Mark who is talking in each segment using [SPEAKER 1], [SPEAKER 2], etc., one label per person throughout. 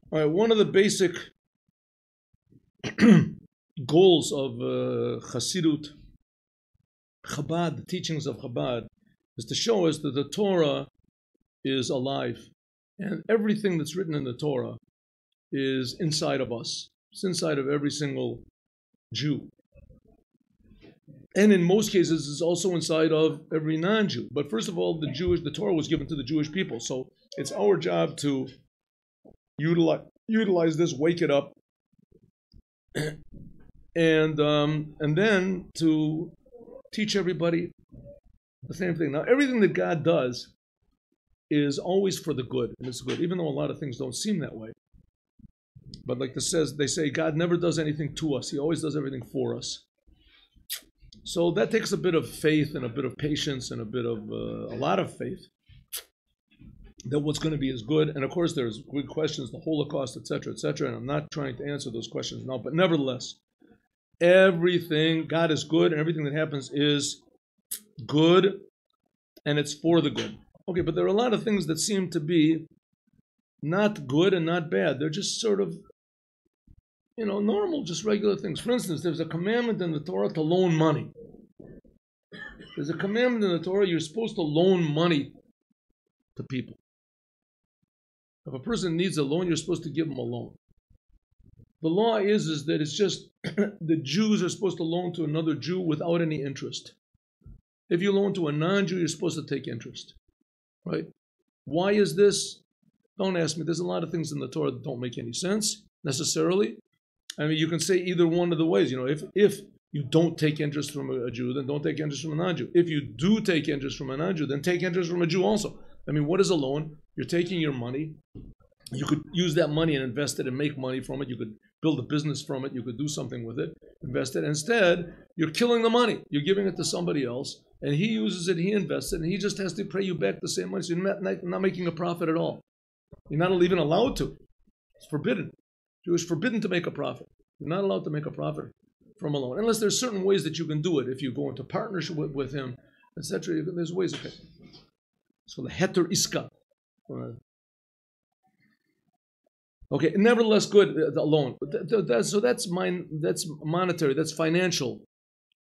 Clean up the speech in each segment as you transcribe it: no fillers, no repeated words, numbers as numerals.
[SPEAKER 1] All right, one of the basic goals of Chassidut, Chabad, the teachings of Chabad, is to show us that the Torah is alive. And everything that's written in the Torah is inside of us. It's inside of every single Jew. And in most cases, it's also inside of every non-Jew. But first of all, the Torah was given to the Jewish people. So it's our job to utilize this, wake it up, and then to teach everybody the same thing. Now, everything that God does is always for the good, and it's good, even though a lot of things don't seem that way. But like they say, God never does anything to us. He always does everything for us. So that takes a bit of faith and a bit of patience and a lot of faith that what's going to be is good. And of course, there's good questions, the Holocaust, etc., etc. And I'm not trying to answer those questions now, but nevertheless, everything, God is good, and everything that happens is good, and it's for the good. Okay, but there are a lot of things that seem to be not good and not bad. They're just sort of, normal, just regular things. For instance, there's a commandment in the Torah to loan money. There's a commandment in the Torah, you're supposed to loan money to people. If a person needs a loan, you're supposed to give him a loan. The law is that it's just the Jews are supposed to loan to another Jew without any interest. If you loan to a non-Jew, you're supposed to take interest. Right? Why is this? Don't ask me. There's a lot of things in the Torah that don't make any sense necessarily. I mean, you can say either one of the ways. If you don't take interest from a Jew, then don't take interest from a non-Jew. If you do take interest from a non-Jew, then take interest from a Jew also. I mean, what is a loan? You're taking your money. You could use that money and invest it and make money from it. You could build a business from it. You could do something with it, invest it. Instead, you're killing the money. You're giving it to somebody else, and he uses it, he invests it, and he just has to pay you back the same money. So you're not making a profit at all. You're not even allowed to. It's forbidden. It's forbidden to make a profit. You're not allowed to make a profit from a loan, unless there's certain ways that you can do it. If you go into partnership with him, etc., there's ways. Okay. So the heter iska. Okay, nevertheless, good, the loan. So that's monetary, that's financial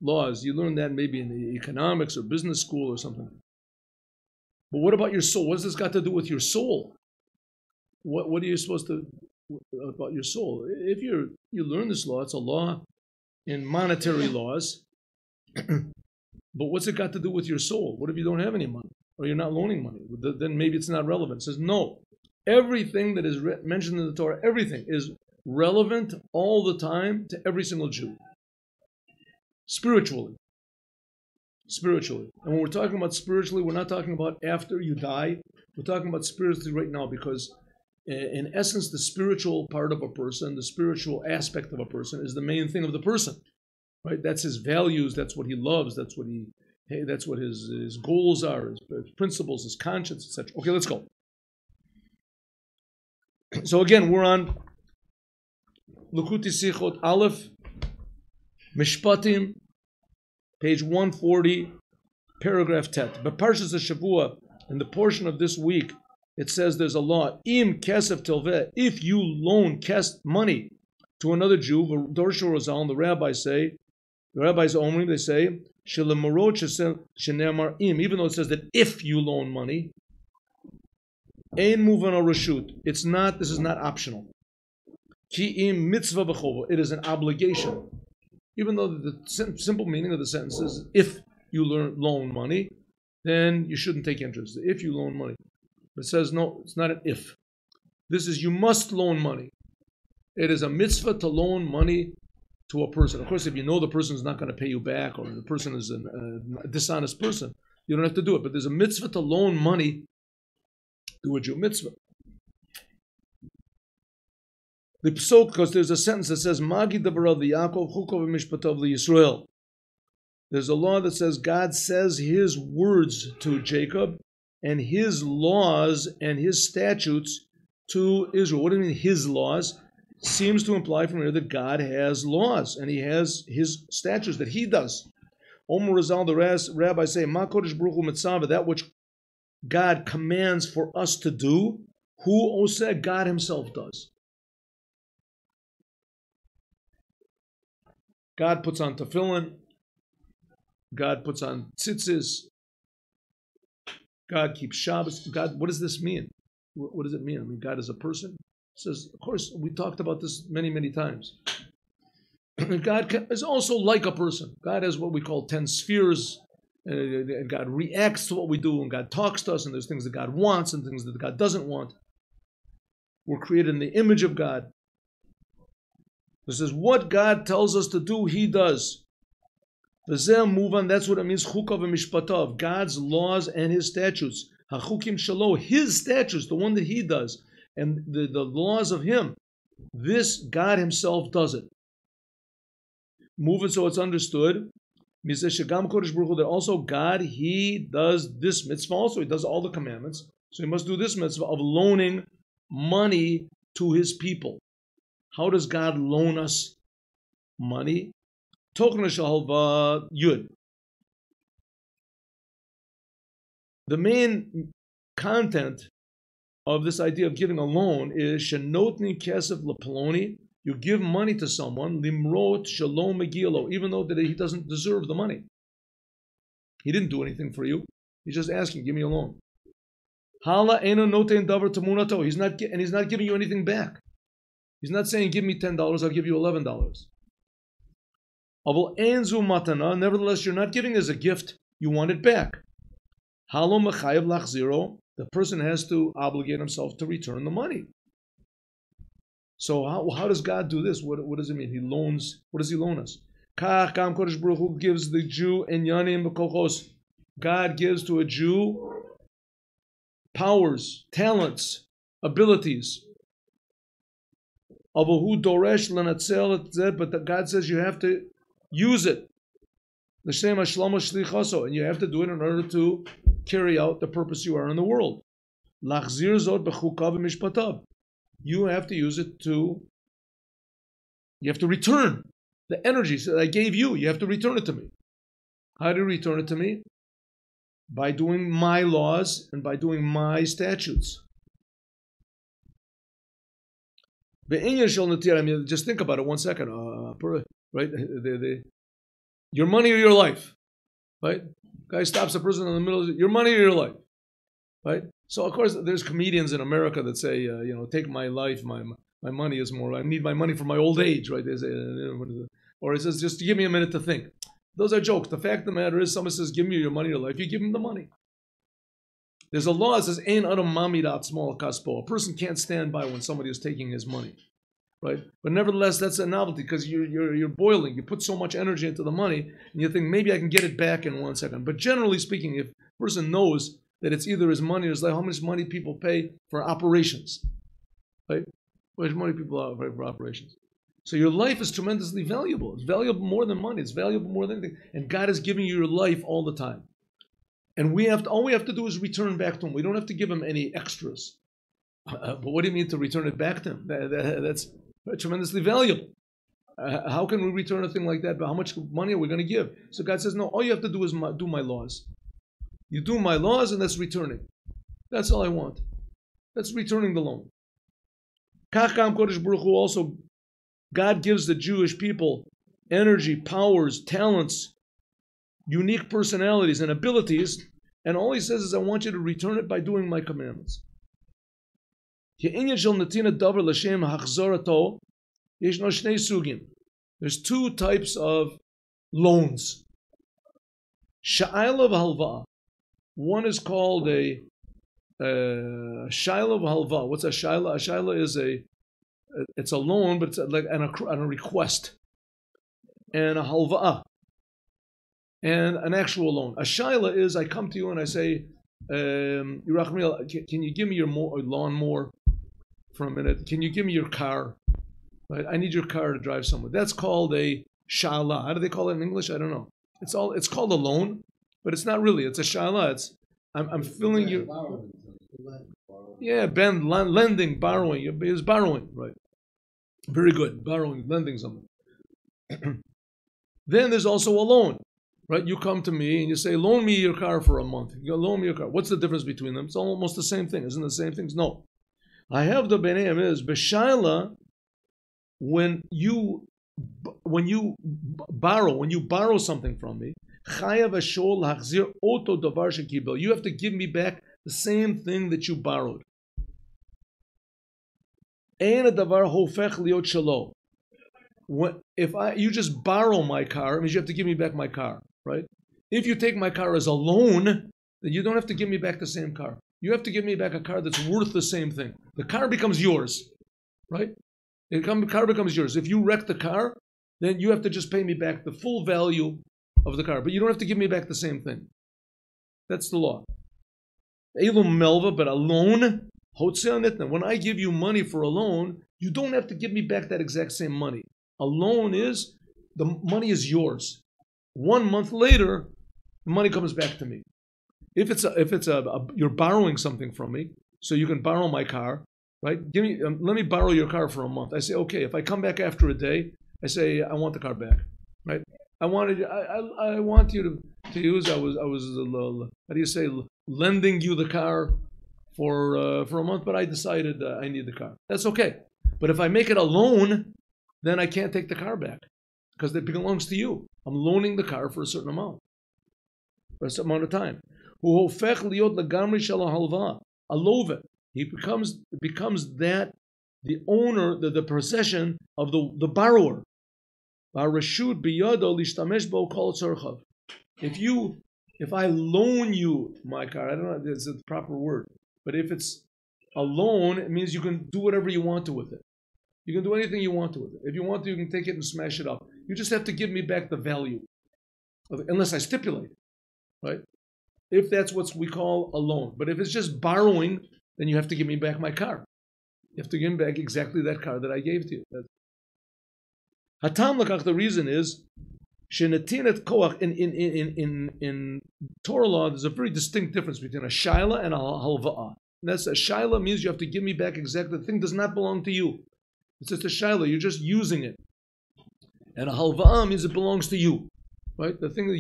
[SPEAKER 1] laws. You learn that maybe in the economics or business school or something. But what about your soul? What has this got to do with your soul? What are you supposed to about your soul? If you learn this law, it's a law in monetary laws. But what's it got to do with your soul? What if you don't have any money or you're not loaning money? Then maybe it's not relevant. It says no. Everything that is mentioned in the Torah, everything is relevant all the time to every single Jew. Spiritually. And when we're talking about spiritually, we're not talking about after you die. We're talking about spiritually right now, because in essence, the spiritual part of a person, the spiritual aspect of a person is the main thing of the person. Right? That's his values, that's what he loves, that's what his goals are, his principles, his conscience, etc. Okay, let's go. So again, we're on Likutei Sichot Aleph, Mishpatim, page 140, paragraph Tet. But Parshas Shavua, in the portion of this week, it says there's a law. Im kesef tilveh, if you loan money to another Jew, Dorsha Rozal, the rabbis say, they say, shenemar im, even though it says that if you loan money, ein muvan al reshut. This is not optional. Ki im mitzvah b'chovo. It is an obligation. Even though the simple meaning of the sentence is, if you loan money, then you shouldn't take interest. If you loan money. But it says, no, it's not an if. This is, you must loan money. It is a mitzvah to loan money to a person. Of course, if you know the person is not going to pay you back, or the person is a dishonest person, you don't have to do it. But there's a mitzvah to loan money to a Jew. Mitzvah. The psot, because there's a sentence that says, Magi davarav Yaakov chukov v'mishpatov liYisrael. There's a law that says God says his words to Jacob and his laws and his statutes to Israel. What do you mean his laws? Seems to imply from here that God has laws and he has his statutes that he does. Omer Razal, the rabbis say, Ma kodesh baruch hu mitzvah, that which God commands for us to do, who oseh, God himself does. God puts on tefillin. God puts on tzitzis. God keeps Shabbos. God, what does this mean? What does it mean? I mean, God is a person? It says, of course, we talked about this many, many times. God is also like a person. God has what we call 10 spheres. And God reacts to what we do, and God talks to us, and there's things that God wants and things that God doesn't want. We're created in the image of God. This is what God tells us to do, He does. Move on. That's what it means. Chukav v'mishpatav, God's laws and His statutes. Hachukim shalo, His statutes, the one that He does, and the laws of Him. This God Himself does it. Move it so it's understood. That also God, He does this mitzvah also. He does all the commandments. So He must do this mitzvah of loaning money to His people. How does God loan us money? Yud. The main content of this idea of giving a loan is shenotni kesef leploni. You give money to someone, limrot shalom megilo, even though that he doesn't deserve the money. He didn't do anything for you. He's just asking, give me a loan. Hala eno noten davar tamunato. He's not giving you anything back. He's not saying, give me $10, I'll give you $11. Aval enzu matana. Nevertheless, you're not giving as a gift. You want it back. Halo mechayev lachziro. The person has to obligate himself to return the money. So how does God do this? What does it mean? He loans. What does He loan us? Kodesh Baruch Hu gives the Jew enyanim b'kochos. God gives to a Jew powers, talents, abilities. Avahu doresh lenatzel, but God says you have to use it. L'shem hashlama shlichaso, and you have to do it in order to carry out the purpose you are in the world. Lachzir zot b'chukav v'mishpatav. You have to use it you have to return the energy that I gave you. You have to return it to me. How do you return it to me? By doing my laws and by doing my statutes. I mean, just think about it 1 second. Right? Your money or your life. Right? Guy stops a person in the middle of your money or your life. Right? So, of course, there's comedians in America that say, take my life, my money is more, I need my money for my old age, right? They say, or it says, just give me a minute to think. Those are jokes. The fact of the matter is, someone says, give me your money or life, you give him the money. There's a law that says, ein adam mamidat small kaspo. A person can't stand by when somebody is taking his money, right? But nevertheless, that's a novelty because you're boiling. You put so much energy into the money, and you think, maybe I can get it back in 1 second. But generally speaking, if a person knows that it's either his money or his life, how much money people pay for operations, right? How much money people pay for operations. So your life is tremendously valuable. It's valuable more than money. It's valuable more than anything. And God is giving you your life all the time. And all we have to do is return back to Him. We don't have to give Him any extras. But what do you mean to return it back to Him? That's tremendously valuable. How can we return a thing like that? But how much money are we going to give? So God says, no, all you have to do is do my laws. You do my laws, and that's returning. That's all I want. That's returning the loan. Kacham Kodesh Baruch Hu also, God gives the Jewish people energy, powers, talents, unique personalities and abilities, and all He says is, I want you to return it by doing my commandments. There's 2 types of loans. Sha'ila v'halva. One is called a shaila v'halva. What's a shaila? A shaila is it's a loan, but it's like on a request. And a halva, and an actual loan. A shaila is, I come to you and I say, Yerachmiel, can you give me your lawnmower for a minute? Can you give me your car? Right? I need your car to drive somewhere. That's called a shaila. How do they call it in English? I don't know. It's called a loan, but it's not really. It's a shaila. I'm filling you. Yeah, lending, borrowing. It's borrowing, right? Very good. Borrowing, lending something. Then there's also a loan, right? You come to me and you say, loan me your car for a month. You loan me your car. What's the difference between them? It's almost the same thing. Isn't it the same things? No. I have the Beneim is B'shaila, when you borrow something from me, you have to give me back the same thing that you borrowed. You just borrow my car, it means you have to give me back my car, right? If you take my car as a loan, then you don't have to give me back the same car. You have to give me back a car that's worth the same thing. The car becomes yours, right? The car becomes yours. If you wreck the car, then you have to just pay me back the full value of the car, but you don't have to give me back the same thing. That's the law. Elum melva, but a loan, when I give you money for a loan, you don't have to give me back that exact same money. A loan is, the money is yours. 1 month later, the money comes back to me. If you're borrowing something from me, so you can borrow my car, right? Let me borrow your car for a month. I say, okay. If I come back after a day, I say, I want the car back, right? I want you to use. I was how do you say, lending you the car for a month, but I decided I need the car. That's okay. But if I make it a loan, then I can't take the car back because it belongs to you. I'm loaning the car for a certain amount, for a certain amount of time. He becomes that the owner, the possession of the borrower. If I loan you my car, I don't know if that's the proper word, but if it's a loan, it means you can do whatever you want to with it. You can do anything you want to with it. If you want to, you can take it and smash it up. You just have to give me back the value of it, unless I stipulate, right? If that's what we call a loan. But if it's just borrowing, then you have to give me back my car. You have to give me back exactly that car that I gave to you. Hatam lakach, the reason is, shenatinet koach, in Torah law, there's a very distinct difference between a shaila and a halva'ah. And that's a shaila means you have to give me back exactly, the thing does not belong to you. It's just a shaila, you're just using it. And a halva'ah means it belongs to you, right? The thing that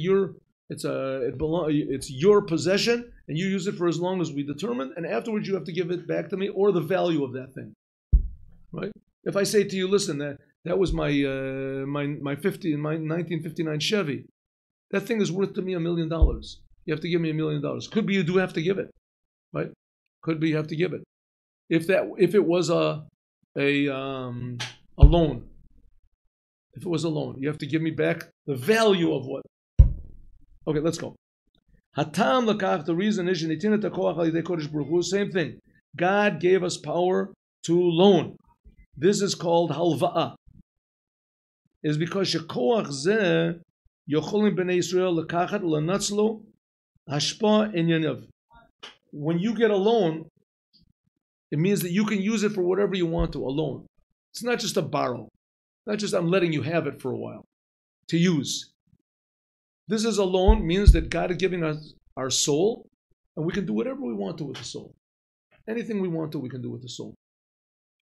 [SPEAKER 1] it's your possession, and you use it for as long as we determine, and afterwards you have to give it back to me, or the value of that thing, right? If I say to you, listen, that was my 1959 Chevy, that thing is worth to me $1 million. You have to give me $1 million. Could be you do have to give it, right? Could be you have to give it. If it was a loan, if it was a loan, you have to give me back the value of what. Okay, let's go. Hatam lakach, the reason is, same thing. God gave us power to loan. This is called halva'ah. Is because shekoach zeh yocholim bnei Yisrael lekachat lenatzlo hashpa inyanev. When you get a loan, it means that you can use it for whatever you want to. A loan. It's not just a borrow. Not just I'm letting you have it for a while to use. This is a loan, means that God is giving us our soul, and we can do whatever we want to with the soul. Anything we want to, we can do with the soul.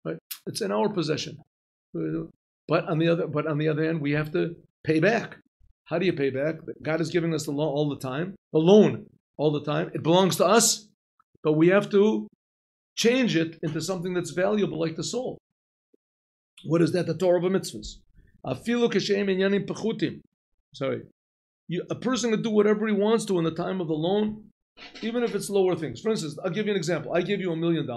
[SPEAKER 1] Right? It's in our possession. But on the other hand, we have to pay back. How do you pay back? God is giving us the loan all the time. It belongs to us, but we have to change it into something that's valuable, like the soul. What is that? The Torah of mitzvahs. Afilu kashem inyanim pechutim. A person can do whatever he wants to in the time of the loan, even if it's lower things. For instance, I'll give you an example. I give you $1 million,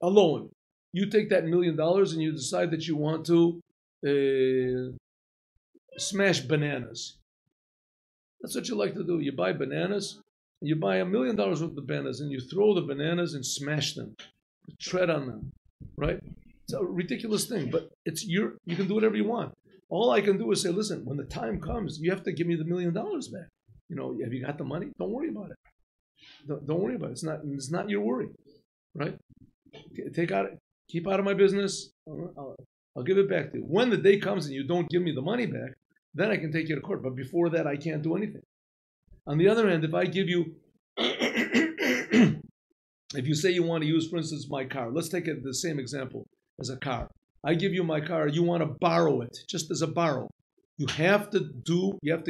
[SPEAKER 1] a loan. You take that $1 million and you decide that you want to smash bananas. That's what you like to do. You buy bananas, and you buy $1 million worth of bananas, and you throw the bananas and smash them, tread on them, right? It's a ridiculous thing, but you can do whatever you want. All I can do is say, listen, when the time comes, you have to give me the $1 million back. Have you got the money? Don't worry about it. Don't worry about it. It's not your worry, right? Keep out of my business. I'll give it back to you. When the day comes and you don't give me the money back, then I can take you to court. But before that, I can't do anything. On the other hand, if I give you, if you say you want to use, for instance, my car. Let's take the same example as a car. I give you my car, you want to borrow it, just as a borrow. You have to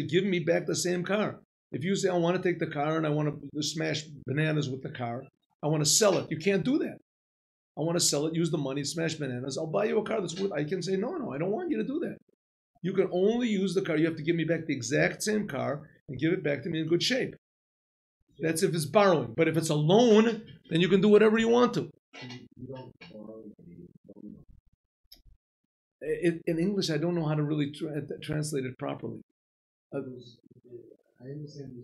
[SPEAKER 1] give me back the same car. If you say, I want to take the car and I want to smash bananas with the car, I want to sell it, you can't do that. I want to sell it, use the money, smash bananas. I'll buy you a car that's worth. I can say, no, I don't want you to do that. You can only use the car. You have to give me back the exact same car and give it back to me in good shape. That's if it's borrowing. But if it's a loan, then you can do whatever you want to.
[SPEAKER 2] You don't borrow.
[SPEAKER 1] In English, I don't know how to really translate it properly.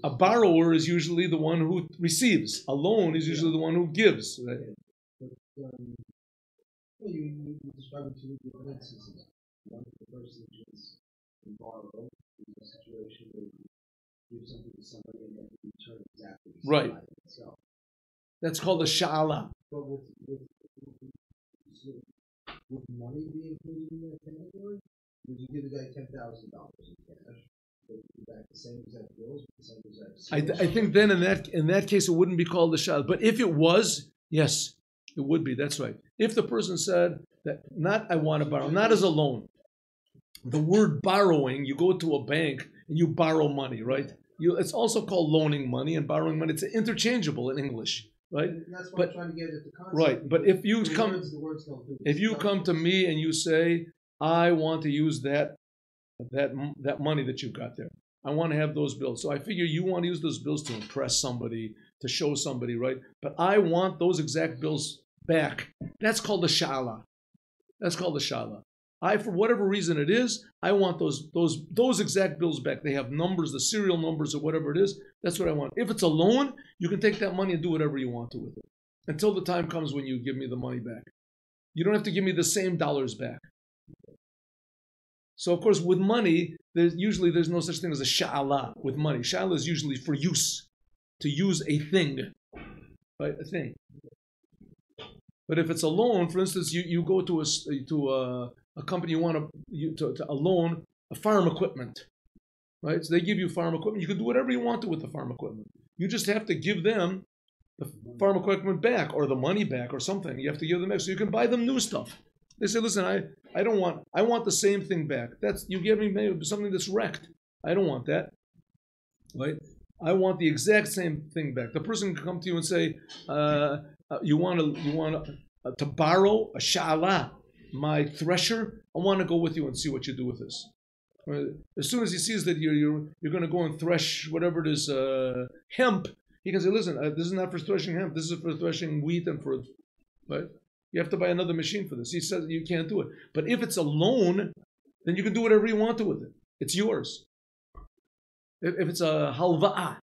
[SPEAKER 1] A borrower is usually the one who receives. A loan is usually the one who gives. Right?
[SPEAKER 2] You describe two different instances. One, the person is borrow in a situation where you give something to somebody and then return exactly the
[SPEAKER 1] right.
[SPEAKER 2] itself.
[SPEAKER 1] That's called a sha'ala.
[SPEAKER 2] But would money be included in that category? Would you give the guy $10,000 in cash? Back the same exact bills, the same exact.
[SPEAKER 1] I think then in that case it wouldn't be called a sha'ala. But if it was, yes, it would be. That's right. If the person said that, not I want to borrow, not as a loan. The word borrowing, you go to a bank and you borrow money, right? It's also called loaning money and borrowing money. It's interchangeable in English, right?
[SPEAKER 2] That's what I'm trying to get at the concept.
[SPEAKER 1] Right, but if you come to me and you say, I want to use that money that you've got there. I want to have those bills. So I figure you want to use those bills to impress somebody, to show somebody, right? But I want those exact bills back. That's called a sha'ala. That's called a sha'ala. For whatever reason it is, I want those exact bills back. They have numbers, the serial numbers or whatever it is. That's what I want. If it's a loan, you can take that money and do whatever you want to with it until the time comes when you give me the money back. You don't have to give me the same dollars back. So of course, with money, there's no such thing as a sha'ala with money. Sha'ala is usually for use, to use a thing, right? A thing. But if it's a loan, for instance, you go to a company, you want to a loan, a farm equipment, right? So they give you farm equipment. You can do whatever you want to with the farm equipment. You just have to give them the farm equipment back or the money back or something. You have to give them back so you can buy them new stuff. They say, listen, I want the same thing back. You give me maybe something that's wrecked. I don't want that, right? I want the exact same thing back. The person can come to you and say, you want to borrow a sha'ala, my thresher. I want to go with you and see what you do with this. As soon as he sees that you're going to go and thresh whatever it is, hemp, he can say, listen, this is not for threshing hemp. This is for threshing wheat and for, right? You have to buy another machine for this. He says you can't do it. But if it's a loan, then you can do whatever you want to with it. It's yours. If it's a halva'ah.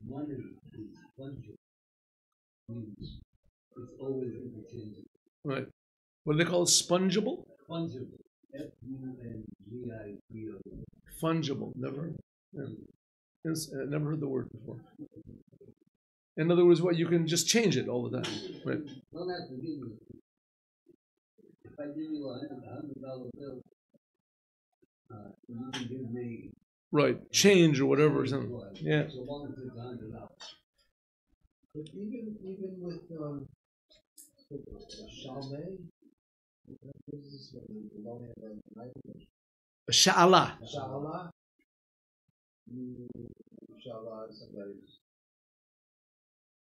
[SPEAKER 2] Money is fungible. Means it's always interchangeable.
[SPEAKER 1] Right. What do they call it? Spongible?
[SPEAKER 2] Fungible. F-U-N-G-I-B-O.
[SPEAKER 1] Fungible. Never heard the word before. In other words, what you can just change it all the time. Right.
[SPEAKER 2] Don't have to give me. If I give you $100 bill, you can give me.
[SPEAKER 1] Right. Change or whatever. Something. Yeah.
[SPEAKER 2] So long as it's $100. But even with Shalmei,
[SPEAKER 1] Sha'ala.
[SPEAKER 2] Sha'ala. Sha'ala is somebody's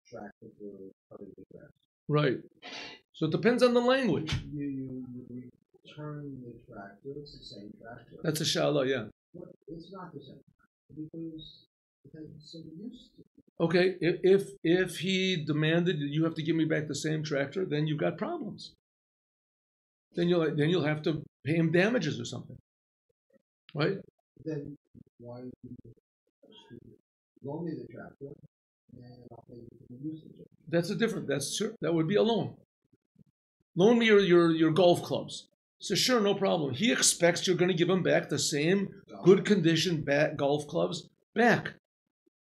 [SPEAKER 2] tractor for cutting the grass.
[SPEAKER 1] Right. So it depends on the language.
[SPEAKER 2] You return the tractor. It's the same tractor.
[SPEAKER 1] That's a sha'ala, yeah.
[SPEAKER 2] But it's not the same because it has some use to it.
[SPEAKER 1] Okay, if he demanded you have to give me back the same tractor, then you've got problems. Then you'll have to pay him damages or something, right?
[SPEAKER 2] Then why loan me the tractor and I'll pay you for the usage?
[SPEAKER 1] That's sure. That would be a loan. Loan me your golf clubs. So sure, no problem. He expects you're going to give him back the same good condition golf clubs back.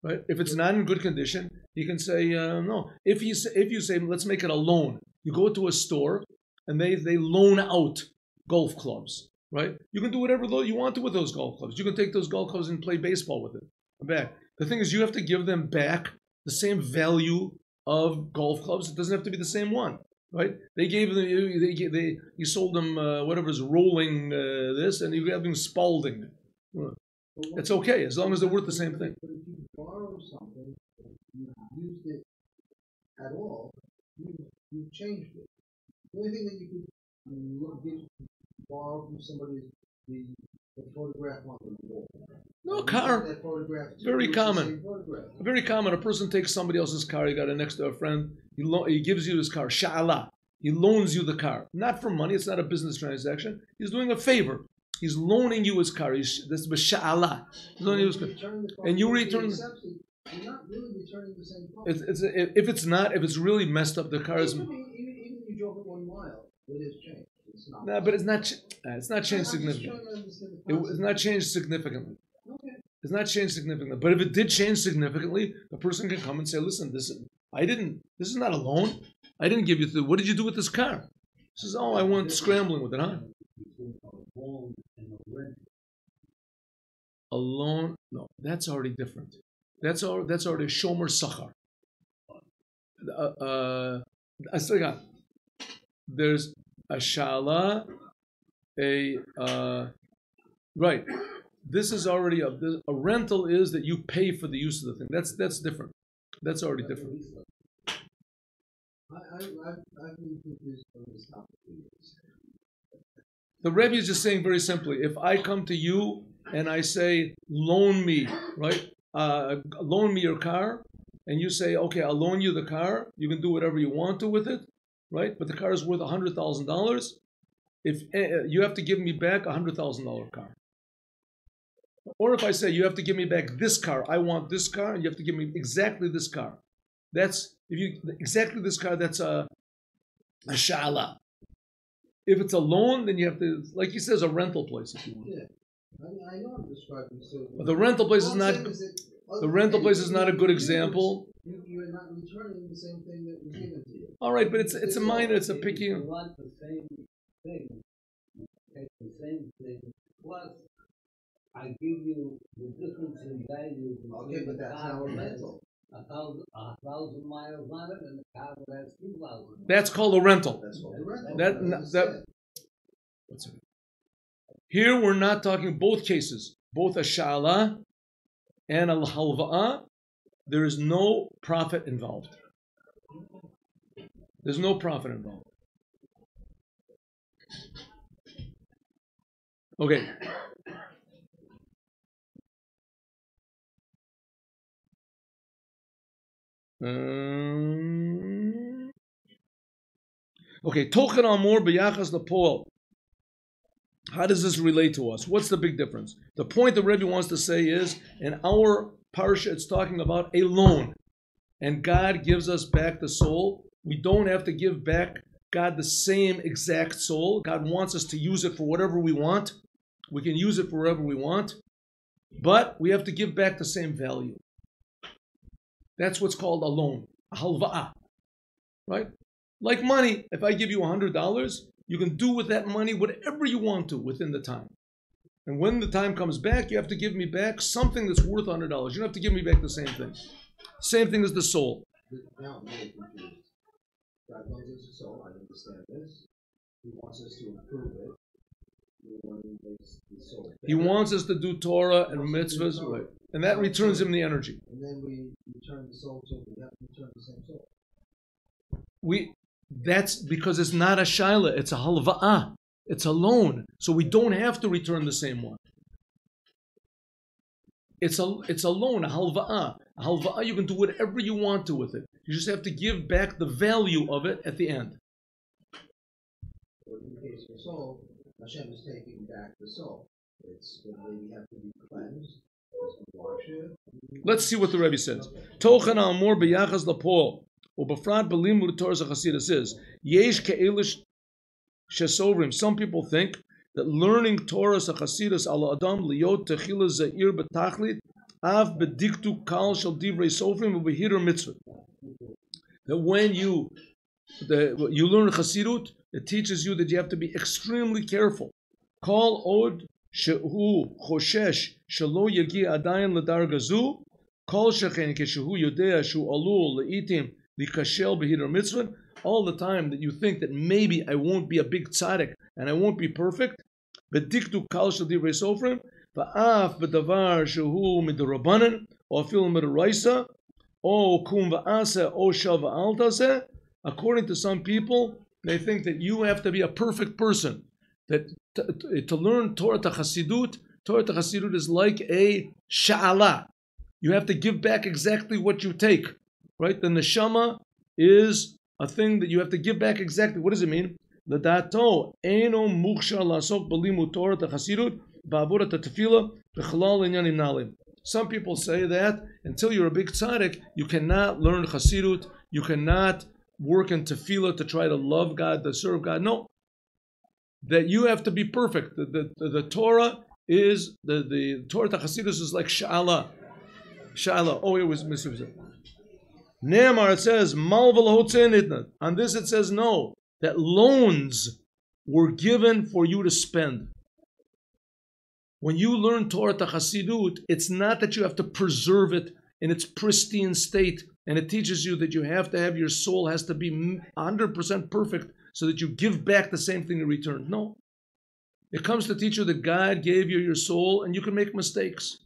[SPEAKER 1] Right? If it's not in good condition, he can say no. If you say let's make it a loan, you go to a store and they loan out golf clubs, right? You can do whatever you want to with those golf clubs. You can take those golf clubs and play baseball with it. Back. The thing is, you have to give them back the same value of golf clubs. It doesn't have to be the same one, right? They gave them you sold them whatever's rolling this, and you gave them Spalding. It's okay as long as they're worth the same thing.
[SPEAKER 2] But if you borrow something, if you used it at all, you've changed it. The only thing that you could borrow from somebody is the photograph on the wall.
[SPEAKER 1] No, car.
[SPEAKER 2] That photograph
[SPEAKER 1] Very common. Very common. A person takes somebody else's car. He got it next to a friend. He gives you his car. Sha'ala. He loans you the car. Not for money. It's not a business transaction. He's doing a favor. He's loaning you his car. This is sha'ala. He's loaning you his car. And you return.
[SPEAKER 2] You're not really returning the same car.
[SPEAKER 1] If it's really messed up, the car is.
[SPEAKER 2] Even if you drove it 1 mile, it is changed. It's not.
[SPEAKER 1] No, but it's not changed significantly. It's not changed significantly.
[SPEAKER 2] Okay.
[SPEAKER 1] It's not changed significantly. But if it did change significantly, the person can come and say, "Listen, this is not a loan. I didn't give you. What did you do with this car?" He says, "Oh, I went scrambling with it, huh?" A loan? No, that's already different. That's already shomer sachar. I still got. There's a shala, right. This is already a rental is that you pay for the use of the thing. That's different. That's already different.
[SPEAKER 2] I've been confused on this topic.
[SPEAKER 1] The Rebbe is just saying very simply, if I come to you and I say, loan me, right? Loan me your car, and you say, okay, I'll loan you the car. You can do whatever you want to with it, right? But the car is worth $100,000. If you have to give me back $100,000 car. Or if I say, you have to give me back this car, I want this car, and you have to give me exactly this car. Exactly this car, that's a shala. If it's a loan, then you have to, like he says, a rental place if you want.
[SPEAKER 2] Yeah, I know I'm describing. So
[SPEAKER 1] but the rental place is not. The rental place is not a good example.
[SPEAKER 2] You're not returning the same thing that was given to you.
[SPEAKER 1] All right, but it's a minor. It's a picky.
[SPEAKER 3] You want the same thing. Take the same thing. Plus, I give you the difference in value.
[SPEAKER 2] Okay, but that's our rental.
[SPEAKER 3] 1,000 miles on it, and the car has 2,000.
[SPEAKER 1] That's called a rental.
[SPEAKER 2] That's called a rental.
[SPEAKER 1] Here we're not talking both cases, both a shala and a halva'a. There is no profit involved. There's no profit involved. Okay. Okay, Tochen Amor b'yachas l'poel. How does this relate to us? What's the big difference? The point the Rebbe wants to say is, in our parsha, it's talking about a loan. And God gives us back the soul. We don't have to give back God the same exact soul. God wants us to use it for whatever we want. We can use it for whatever we want. But we have to give back the same value. That's what's called a loan, a halva'a, right? Like money, if I give you $100, you can do with that money whatever you want to within the time. And when the time comes back, you have to give me back something that's worth $100. You don't have to give me back the same thing. Same thing as the soul.
[SPEAKER 2] Now I'm really confused. God loves us a soul, I understand this. He wants us to improve it.
[SPEAKER 1] He wants us to do Torah and mitzvahs, right? And that returns him the energy.
[SPEAKER 2] And then we return the soul to we have to return the same soul.
[SPEAKER 1] That's because it's not a shaila, it's a halva'ah. It's a loan. So we don't have to return the same one. It's a loan, a halva'ah. A halva'ah, you can do whatever you want to with it. You just have to give back the value of it at the end.
[SPEAKER 2] But in the case of the soul, Hashem is taking back the soul. It's when we have to be cleansed.
[SPEAKER 1] Let's see what the Rebbe says. Tochen Amor b'yachas l'poel u'befrat b'limud Torah Chassidic says yesh ke'elish shesovrim. Some people think that learning Torah Chassidic ala adam liyot techila za'ir b'tachlit av b'diktu kal shel divrei sofrim u'b'hirur mitzvah. That when you learn Chassidut, it teaches you that you have to be extremely careful. Kol od shehu choshesh shelo yagi adayin ledarga zu, kol shechen keshehu yodea shu alul leitim likashel behidar mitzvah. All the time that you think that maybe I won't be a big tzaddik and I won't be perfect, bediktu kal shel divrei sofrim, Va'af b'davar shehu midrabanan, or fil midraisa, or kum va'ase, or shal va'al taseh. According to some people, they think that you have to be a perfect person. That to learn Torah to Chassidut is like a sha'ala. You have to give back exactly what you take, right? The neshama is a thing that you have to give back exactly. What does it mean? L'dato eno mukhshar lasok b'limud Torah to Chassidut ba'avodat tefillah b'chalal inyanim nalim. Some people say that until you're a big tzaddik, you cannot learn Chassidut, you cannot work in tefillah to try to love God, to serve God. No. That you have to be perfect. The Torah is, the Torah to Chassidus is like sha'ala. Sha'ala. Oh, it was misused. Ne'amar, it says, mal v'lahotzein nitna. On this it says no. That loans were given for you to spend. When you learn Torah to Chassidut, it's not that you have to preserve it in its pristine state, and it teaches you that you have to have, your soul has to be 100% perfect so that you give back the same thing in return. No. It comes to teach you that God gave you your soul and you can make mistakes.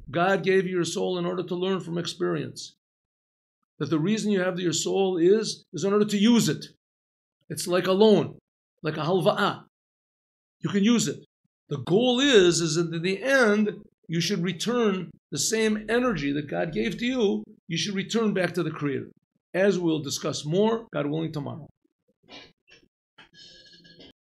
[SPEAKER 1] God gave you your soul in order to learn from experience. That the reason you have your soul is in order to use it. It's like a loan, like a halva'ah. You can use it. The goal is that in the end, you should return the same energy that God gave to you, you should return back to the Creator. As we'll discuss more, God willing, tomorrow.